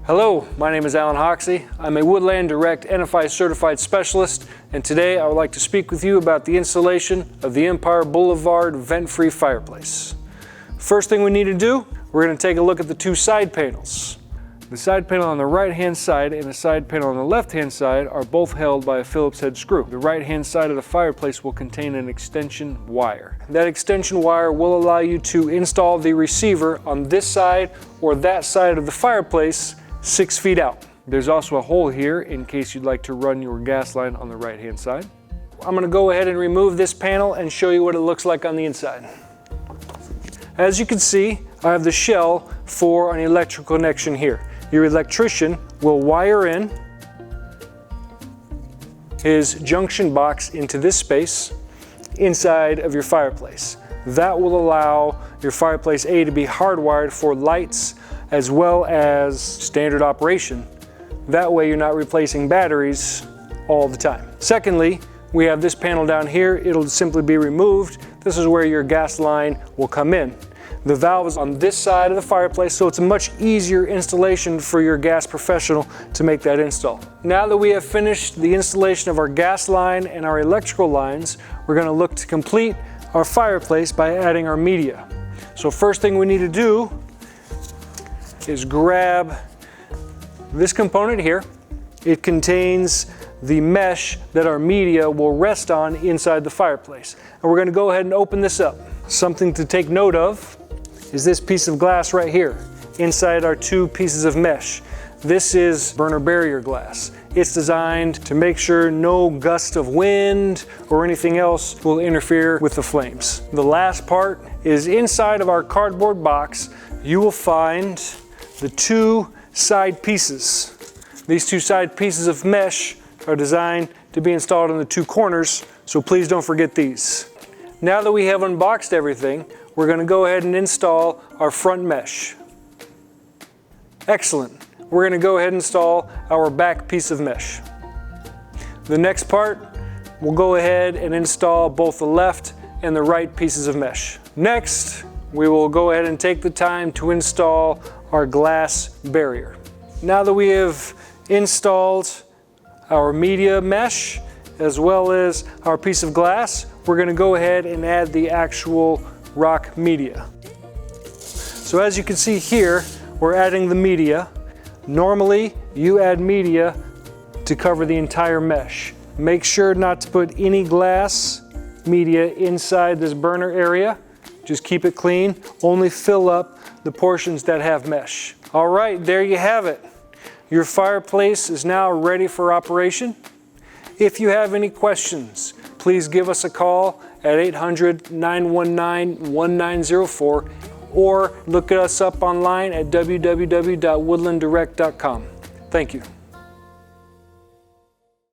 Hello, my name is Alan Hoxie. I'm a Woodland Direct NFI certified specialist, and today I would like to speak with you about the installation of the Empire Boulevard vent-free fireplace. First thing we need to do, we're going to take a look at the two side panels. The side panel on the right-hand side and the side panel on the left-hand side are both held by a Phillips head screw. The right-hand side of the fireplace will contain an extension wire. That extension wire will allow you to install the receiver on this side or that side of the fireplace 6 feet out. There's also a hole here in case you'd like to run your gas line on the right-hand side. I'm going to go ahead and remove this panel and show you what it looks like on the inside. As you can see, I have the shell for an electrical connection here. Your electrician will wire in his junction box into this space inside of your fireplace. That will allow your fireplace A to be hardwired for lights as well as standard operation. That way you're not replacing batteries all the time. Secondly, we have this panel down here. It'll simply be removed. This is where your gas line will come in. The valve is on this side of the fireplace, so it's a much easier installation for your gas professional to make that install. Now that we have finished the installation of our gas line and our electrical lines, we're going to look to complete our fireplace by adding our media. So first thing we need to do is grab this component here. It contains the mesh that our media will rest on inside the fireplace. And we're going to go ahead and open this up. Something to take note of is this piece of glass right here inside our two pieces of mesh. This is burner barrier glass. It's designed to make sure no gust of wind or anything else will interfere with the flames. The last part is inside of our cardboard box. You will find the two side pieces. These two side pieces of mesh are designed to be installed in the two corners, so please don't forget these. Now that we have unboxed everything, we're going to go ahead and install our front mesh. Excellent. We're going to go ahead and install our back piece of mesh. The next part, we'll go ahead and install both the left and the right pieces of mesh. Next, we will go ahead and take the time to install our glass barrier. Now that we have installed our media mesh as well as our piece of glass, we're going to go ahead and add the actual rock media. So as you can see here, we're adding the media. Normally, you add media to cover the entire mesh. Make sure not to put any glass media inside this burner area. Just keep it clean. Only fill up the portions that have mesh. All right, there you have it. Your fireplace is now ready for operation. If you have any questions, please give us a call at 800-919-1904 or look us up online at www.woodlanddirect.com. Thank you.